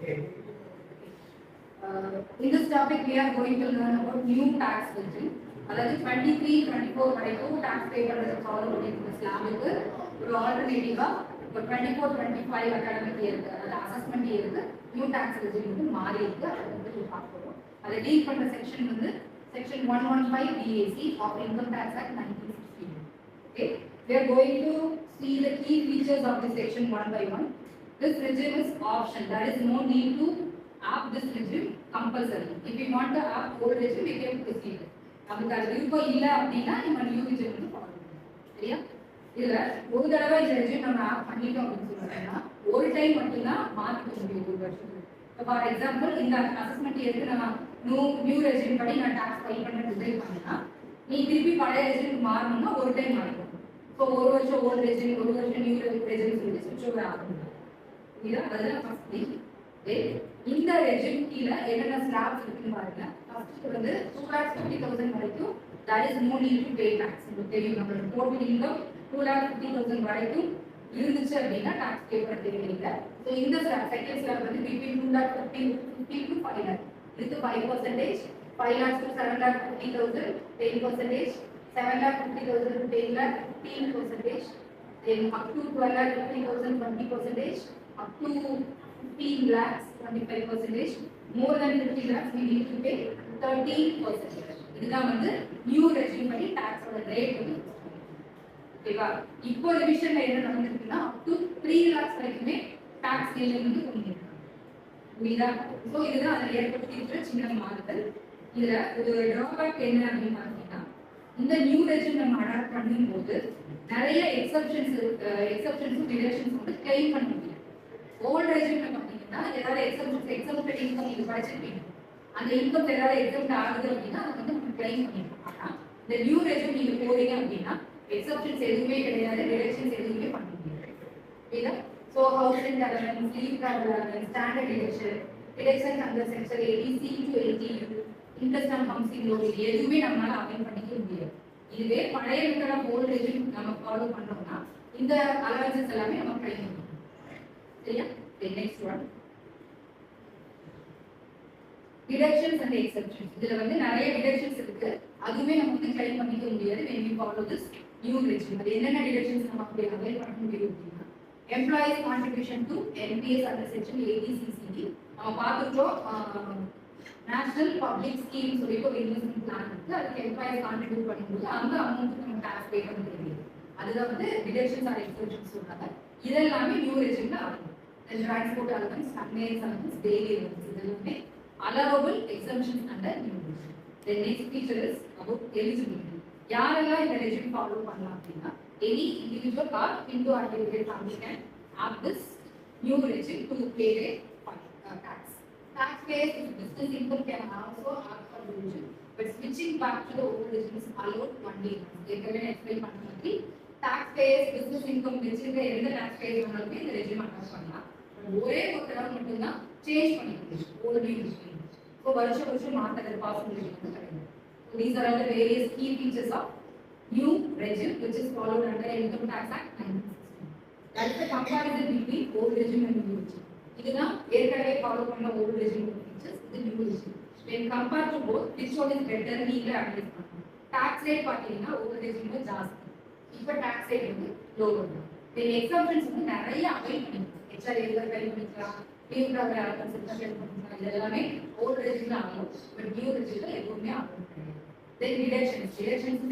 In this topic, we are going to learn about new tax regime. அதாவது 23, 24 வரைக்கும் tax பே பண்ணுறது follow பண்ணிட்டு ஸ்லாமுக்கு ஒரு ஆல்டர்னேட்டிவா இப்போ 24, 25 அகாடமிக் இயருக்கு அதாவது அசஸ்மெண்ட் இயருக்கு நியூ டாக்ஸ் ரெஜிம் வந்து மாறி இருக்கு. அதை வந்து பார்க்கணும். அதை டீல் பண்ணுற செக்ஷன் வந்து section 115 BAC of Income Tax Act 1960. Okay, we are going to see the key features of this section one by one. This regime is optional. There is no need to opt this regime compulsory. If you want to opt old regime, we can proceed. அதுக்கு அது விருப்பம் இல்லை அப்படின்னா நம்ம new regime வந்து follow பண்ணணும். சரியா? இதுல ஒரு தடவை இந்த ரெஜிம் நம்ம ஆப் பண்ணிட்டோம் அப்படின்னு சொல்றோம்னா ஒரு டைம் மட்டும்தான் மாற்றிக்க முடியும் ஒரு வருஷத்துக்கு. இப்போ ஃபார் எக்ஸாம்பிள் இந்த அசஸ்மெண்ட் இயருக்கு நம்ம நியூ ரெஜிம் படி நான் டாக்ஸ் ஃபைல் பண்ண டிசைட் பண்ணேன்னா நீ திருப்பி பழைய ரெஜிமுக்கு மாறணும்னா ஒரு டைம் மாறிடும். ஸோ ஒரு வருஷம் ஓல்டு ரெஜிம் ஒரு வருஷம் நியூ ரெஜிம் சொல்லி சுவிட்ச் ஓவர் ஆகணும். இதுதான் அதுதான் ஃபர்ஸ்ட் திங். இந்த ரெஜிம் கீழே என்னென்ன ஸ்லாப்ஸ் இருக்குன்னு பாருங்க. ஃபர்ஸ்ட் வந்து 2,50,000 வரைக்கும் that is no need to pay tax. உங்களுக்கு தெரியும் நம்மளோட டோட்டல் இன்கம் 2,50,000 வரைக்கும் இருந்துச்சு அப்படின்னா டாக்ஸ் பே பண்ண தேவையில்லை. ஸோ இந்த ஸ்லாப் செகண்ட் ஸ்லாப் வந்து between 2,50,000 to 5 lakh. இதுக்கு 5%, 5 lakhs to 7,50,000 10%, 7,50,000 to 10 lakh 15%, then up to 12,50,000 20%, up to 15 lakhs 25%, more than 50 lakhs we need to pay 30%. இதுதான் வந்து நியூ ரெஜிம் படி டாக்ஸோட ரேட் வந்து. ஓகேவா? இப்போ ரிவிஷன்ல என்ன நடந்துருக்குன்னா up to 3 lakhs வரைக்குமே டாக்ஸ் ரேட் வந்து கொண்டிருக்காங்க. புரியுதா? ஸோ இதுதான் அதில் ஏற்படுத்தியிருக்கிற சின்ன மாறுதல். இதுல ஒரு டிராபேக் என்ன அப்படின்னு பார்த்தீங்கன்னா இந்த நியூ ரெஜிம் நம்ம அடாப்ட் பண்ணும்போது நிறைய எக்ஸப்ஷன்ஸும் டிடக்ஷன்ஸ் வந்து கிளைம் பண்ண முடியும். ஓல்ட் ரெஜிம்ல பார்த்தீங்கன்னா ஏதாவது எக்ஸப்டட் இன்கம் நீங்க படிச்சிருப்பீங்க. அந்த இன்கம் ஏதாவது எக்ஸப்ட் ஆகுது அப்படின்னா அதை வந்து நம்ம கிளைம் பண்ணிடலாம். ஆனால் இந்த நியூ ரெஜிம் நீங்க போறீங்க அப்படின்னா எக்ஸப்ஷன்ஸ் எதுவுமே கிடையாது, டிடக்ஷன்ஸ் எதுவுமே பண்ண முடியாது. புரியுதா? So housing allowance, leave travel allowance, standard deduction under section 80C to 80, interest on housing loan இது எதுவுமே நம்மளால அவைல் பண்ணிக்க முடியாது. இதுவே பழைய இருக்கிற ஓல்ட் ரெஜிம் நம்ம ஃபாலோ பண்றோம்னா இந்த அலவன்சஸ் எல்லாமே நம்ம கிளைம் பண்ணணும். சரியா? Next one deductions and exceptions. இதுல வந்து நிறைய டிடக்ஷன்ஸ் இருக்கு, அதுவுமே நம்ம வந்து கிளைம் பண்ணிக்க முடியாது when we follow this new regime. அது என்னென்ன டிடக்ஷன்ஸ் நம்ம அப்படி அவைல் பண்ண முடியும் அப்படின்னா employees contribution to NPS under section 80CCD நம்ம பார்த்துட்டோம். நேஷனல் பப்ளிக் ஸ்கீம் சொல்லிட்டு ஒரு இன்வெஸ்ட்மெண்ட் பிளான் இருக்கு. அதுக்கு எம்ப்ளாயிஸ் கான்ட்ரிபியூட் பண்ணும்போது அந்த அமௌண்ட் நம்ம டாக்ஸ் பே பண்ண தெரியும். அதுதான் வந்து டிடக்ஷன்ஸ் ஆர் எக்ஸப்ஷன்ஸ் சொல்றாங்க. இதெல்லாமே நியூ ரெஜிம்ல ஆகும். Transport allowance, conveyance allowance, daily allowance இதெல்லாமே allowable exemptions under new regime. The next feature is about eligibility. யாரெல்லாம் இந்த ரெஜிம் ஃபாலோ பண்ணலாம் அப்படின்னா any individual or into affiliated family can have this new regime to pay a tax. Taxpayers with business income can also ask for the regime, but switching back to the old regime is allowed only. ஏற்கனவே explain பண்ண மாதிரி taxpayers business income வச்சிருக்க எந்த taxpayers வேணாலுமே இந்த regime adapt பண்ணலாம். ஒரே ஒரு தடவை மட்டும்தான் சேஞ்ச் பண்ணிக்கலாம் ஓல்ட் நியூ ரெஜிம். ஸோ வருஷம் மாற்றுறது பாசிபிலிட்டி வந்து கிடையாது. So these are all the various key features of new regime which is followed under Income Tax Act 1960. That is the comparison between old regime and new regime. இதுதான் ஏற்கனவே follow பண்ண old regime features, இது new regime. When compared to both, which one is better நீங்க analyse பண்ணணும். Tax rate பார்த்தீங்கன்னா old regime ஜாஸ்தி, இப்போ tax rate வந்து லோவர் தான். தென் எக்ஸாம்பிள்ஸ் வந்து நிறைய அவைல் பண்ணிக்கலாம். HR எல்லாம் ஃபைல் பண்ணிக்கலாம், லீவ் ட்ராவல் அலவன்ஸ் எல்லாம் ஃபைல் பண்ணிக்கலாம். இது எல்லாமே ஓல்ட் ரெஜிம்ல ஆகும், பட் நியூ ரெஜிம்ல எதுவுமே ஆகும் கிடையாது. தென் டிடக்ஷன்ஸ்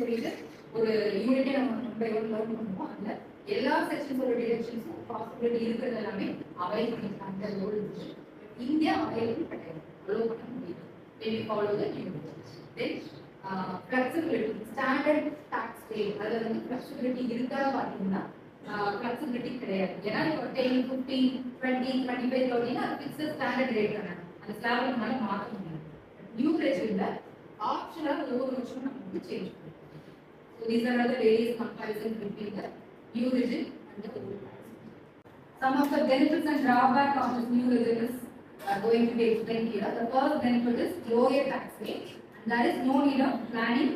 சொல்லிட்டு ஒரு யூனிட்டே நம்ம நம்பர் எவ்வளோ லேர்ன் பண்ணுவோம். அதில் எல்லா செக்ஷன்ஸோட டிடக்ஷன்ஸும் பாசிபிலிட்டி இருக்கிறது எல்லாமே அவைல் பண்ணிக்கலாம். அந்த ஓல்டு ரெஜிம் இந்தியா அவைலபிள் கிடையாது, அலோவ் பண்ண முடியும். when we follow the new rules. Then flexibility, standard tax rate. அதில் வந்து flexibility இருக்கா பார்த்தீங்கன்னா flexibility கிடையாது. ஏன்னா இப்போ 10, 15, 20, 25 அப்படின்னா அது ஃபிக்ஸட் ஸ்டாண்டர்ட் ரேட் தானே, அந்த ஸ்லாப் நம்மளால மாற்ற முடியும். நியூ ரெஜிம்ல ஆப்ஷனல் ஒவ்வொரு வருஷமும் நம்ம வந்து சேஞ்ச் பண்ணுவோம். So these are the various comparisons between the new regime and the old regime. Some of the benefits and drawbacks of this new regime is going to be explained here. The first benefit is lower tax rate, and there is no need of planning.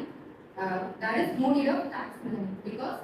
There is no need of tax planning because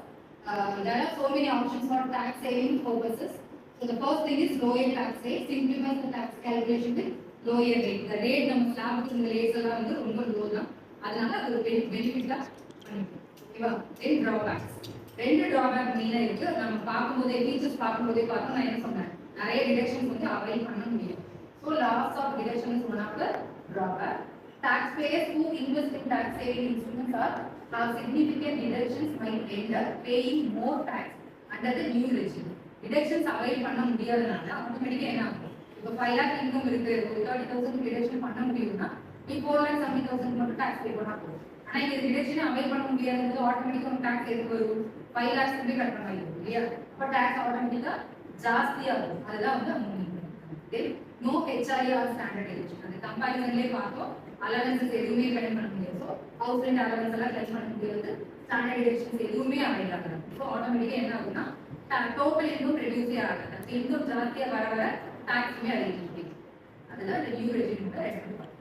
there are so many options for tax saving purposes. So the first thing is lower tax rate. Simplifies the tax calculation with lower rate. The rate நம்ம ஸ்லாபுக்கு இந்த rates எல்லாம் வந்து ரொம்ப low தான். அதனால அது ஒரு பெனிஃபிட்டா பண்ணிக்கலாம். ஓகேவா? தென் டிராபேக்ஸ். ரெண்டு டிராபேக் மெயினா இருக்கு. நம்ம பார்க்கும்போதே ஃபீச்சர்ஸ் பார்க்கும்போதே பார்த்தோம் நான் என்ன சொன்னேன். நிறைய டிடக்ஷன்ஸ் வந்து அவைல் பண்ண முடியும். So loss of deduction is one of the drawback. Taxpayers who invest in tax saving instruments are have significant deductions might end up paying more tax under the new regime. Deductions avail பண்ண முடியாதனால ஆட்டோமேட்டிக்கா என்ன ஆகும்? இப்போ 5 lakh income இருக்கு, ஒரு 30,000 deduction பண்ண முடியும்னா நீ 4,70,000 மட்டும் டாக்ஸ் பே பண்ணா போதும். ஆனா இந்த டிடக்ஷன் அவைல் பண்ண முடியாதது ஆட்டோமேட்டிக்கா உங்க டாக்ஸ் எதுக்கு வரும்? 5 lakhs கட் பண்ண முடியும் இல்லையா? அப்ப டாக்ஸ் ஆட்டோமேட்டிக்கா ஜாஸ்தியா வரும். அதுதான் வந்து அவங்க mean. No HRA or standard deduction. அந்த கம்பேரிசன்லயே பார்த்தோம் அலவன்சஸ் எதுவுமே கிளைம் பண்ண முடியாது. ஸோ ஹவுஸ் ரெண்ட் அலவன்ஸ் எல்லாம் கிளைம் பண்ண முடியாது. ஸ்டாண்டர்ட் டிடக்ஷன்ஸ் எதுவுமே அவைல் ஆகாது. ஸோ ஆட்டோமேட்டிக்கா என்ன ஆகுதுன்னா டோட்டல் இன்கம் ரெடியூஸே ஆகாது. இன்கம் ஜாஸ்தியா வர வர டாக்ஸுமே அதிகரிக்கும். அதுதான் இந்த நியூ ரெஜிமெண்ட் ரெக்கமெண்ட் பண்ணுறோம்.